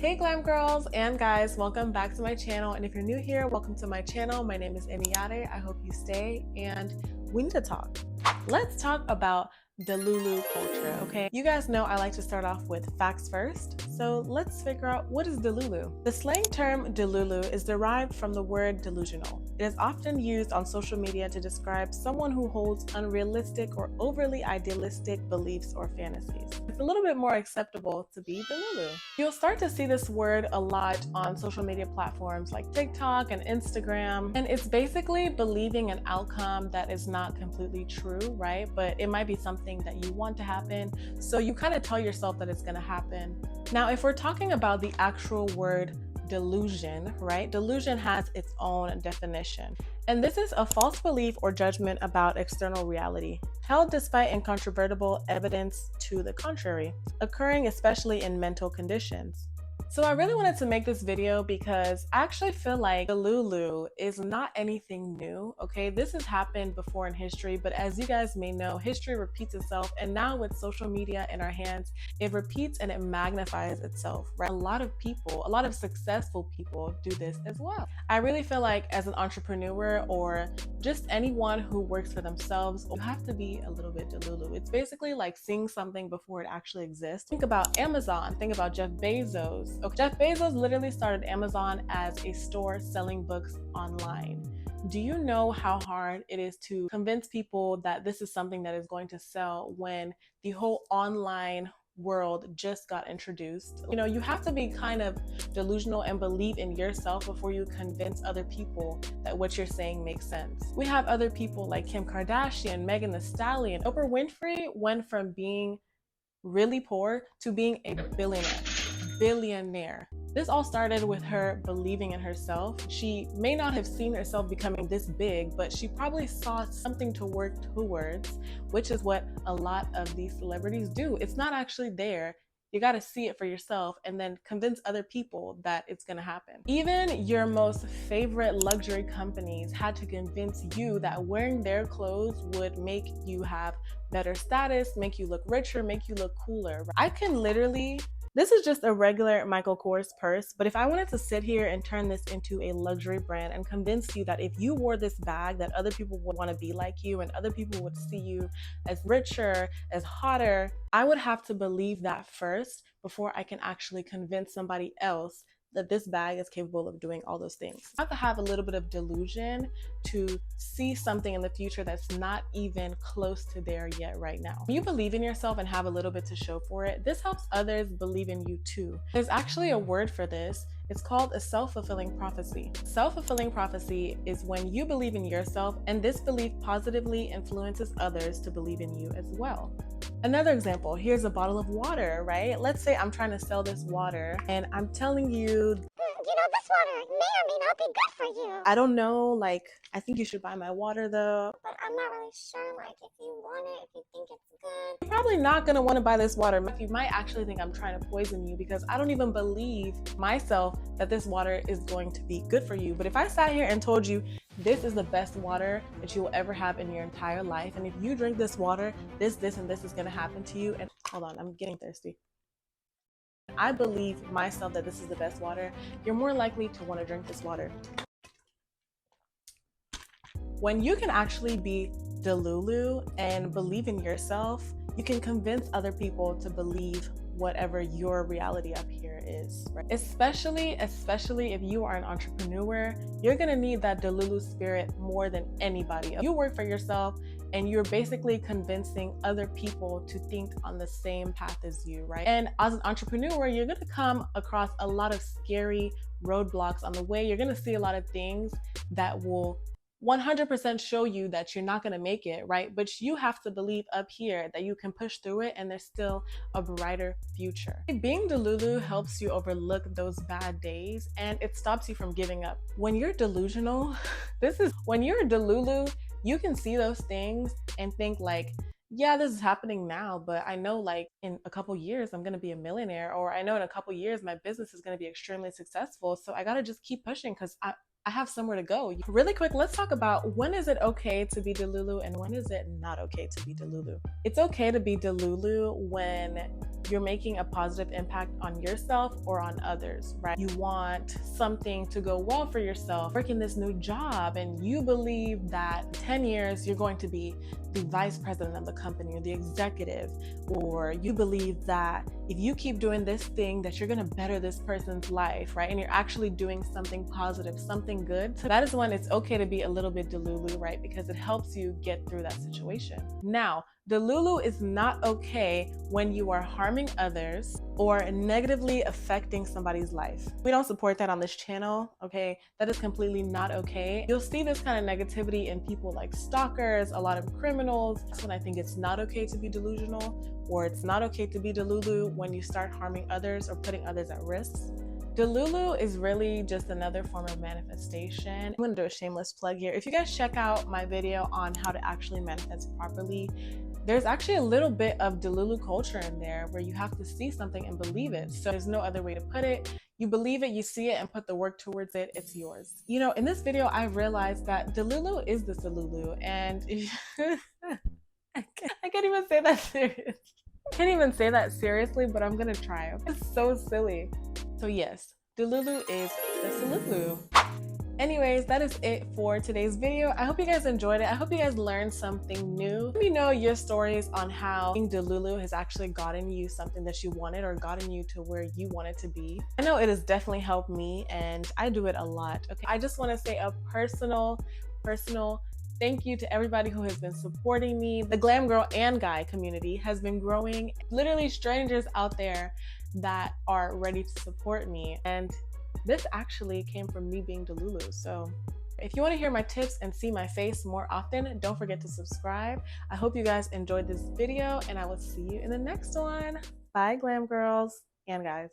Hey glam girls and guys, welcome back to my channel. And if you're new here, welcome to my channel. My name is Emiyade. I hope you stay and we need to talk. Let's talk about Delulu culture, okay? You guys know I like to start off with facts first. So let's figure out, what is Delulu? The slang term Delulu is derived from the word delusional. It is often used on social media to describe someone who holds unrealistic or overly idealistic beliefs or fantasies. It's a little bit more acceptable to be Delulu. You'll start to see this word a lot on social media platforms like TikTok and Instagram. And it's basically believing an outcome that is not completely true, right? But it might be something that you want to happen. So you kind of tell yourself that it's going to happen. Now, if we're talking about the actual word delusion, right? Delusion has its own definition. And this is a false belief or judgment about external reality, held despite incontrovertible evidence to the contrary, occurring especially in mental conditions. So I really wanted to make this video because I actually feel like Delulu is not anything new, okay? This has happened before in history, but as you guys may know, history repeats itself, and now with social media in our hands, it repeats and it magnifies itself, right? A lot of people, a lot of successful people do this as well. I really feel like as an entrepreneur or just anyone who works for themselves, you have to be a little bit Delulu. It's basically like seeing something before it actually exists. Think about Amazon, think about Jeff Bezos. Okay, Jeff Bezos literally started Amazon as a store selling books online. Do you know how hard it is to convince people that this is something that is going to sell when the whole online world just got introduced? You know, you have to be kind of delusional and believe in yourself before you convince other people that what you're saying makes sense. We have other people like Kim Kardashian, Megan Thee Stallion. Oprah Winfrey went from being really poor to being a billionaire. This all started with her believing in herself. She may not have seen herself becoming this big, but she probably saw something to work towards, which is what a lot of these celebrities do. It's not actually there. You got to see it for yourself and then convince other people that it's going to happen. Even your most favorite luxury companies had to convince you that wearing their clothes would make you have better status, make you look richer, make you look cooler. I can literally, this is just a regular Michael Kors purse, but if I wanted to sit here and turn this into a luxury brand and convince you that if you wore this bag that other people would want to be like you and other people would see you as richer, as hotter, I would have to believe that first before I can actually convince somebody else that this bag is capable of doing all those things. You have to have a little bit of delusion to see something in the future that's not even close to there yet right now. When you believe in yourself and have a little bit to show for it, this helps others believe in you too. There's actually a word for this. It's called a self-fulfilling prophecy. Self-fulfilling prophecy is when you believe in yourself and this belief positively influences others to believe in you as well. Another example, here's a bottle of water, right? Let's say I'm trying to sell this water and I'm telling you, this water may or may not be good for you. I don't know, like, I think you should buy my water though. But I'm not really sure, like, if you want it, if you think it's good. You're probably not gonna wanna buy this water. You might actually think I'm trying to poison you because I don't even believe myself that this water is going to be good for you. But if I sat here and told you, this is the best water that you will ever have in your entire life, and if you drink this water, this, and this is gonna happen to you, and hold on, I'm getting thirsty. I believe myself that this is the best water, you're more likely to want to drink this water. When you can actually be Delulu and believe in yourself, you can convince other people to believe whatever your reality up here is, right? Especially if you are an entrepreneur, you're gonna need that Delulu spirit more than anybody. You work for yourself and you're basically convincing other people to think on the same path as you, right? And as an entrepreneur, you're gonna come across a lot of scary roadblocks on the way. You're gonna see a lot of things that will 100% show you that you're not going to make it, right? But you have to believe up here that you can push through it and there's still a brighter future. Being Delulu helps you overlook those bad days and it stops you from giving up. When you're delusional, when you're Delulu, you can see those things and think like, yeah, this is happening now, but I know like in a couple years, I'm going to be a millionaire, or I know in a couple years, my business is going to be extremely successful. So I got to just keep pushing because I have somewhere to go. Really quick, let's talk about when is it okay to be Delulu and when is it not okay to be Delulu. It's okay to be Delulu when you're making a positive impact on yourself or on others, right? You want something to go well for yourself, working this new job, and you believe that in 10 years you're going to be the vice president of the company or the executive, or you believe that if you keep doing this thing that you're going to better this person's life, right? And you're actually doing something positive, something good. So that is when it's okay to be a little bit Delulu, right? Because it helps you get through that situation. Now, Delulu is not okay when you are harming others or negatively affecting somebody's life. We don't support that on this channel, okay? That is completely not okay. You'll see this kind of negativity in people like stalkers, a lot of criminals. That's when I think it's not okay to be delusional, or it's not okay to be Delulu when you start harming others or putting others at risk. Delulu is really just another form of manifestation. I'm gonna do a shameless plug here. If you guys check out my video on how to actually manifest properly, there's actually a little bit of Delulu culture in there where you have to see something and believe it. So there's no other way to put it. You believe it, you see it, and put the work towards it, it's yours. You know, in this video, I realized that Delulu is the Solulu, and I can't even say that serious. I can't even say that seriously, but I'm gonna try. It's so silly. So yes, Delulu is the Solulu. Anyways, that is it for today's video. I hope you guys enjoyed it. I hope you guys learned something new. Let me know your stories on how being Delulu has actually gotten you something that you wanted or gotten you to where you wanted to be. I know it has definitely helped me and I do it a lot. Okay, I just want to say a personal thank you to everybody who has been supporting me. The glam girl and guy community has been growing. Literally strangers out there that are ready to support me. And this actually came from me being Delulu. So if you want to hear my tips and see my face more often, don't forget to subscribe. I hope you guys enjoyed this video and I will see you in the next one. Bye, glam girls and guys.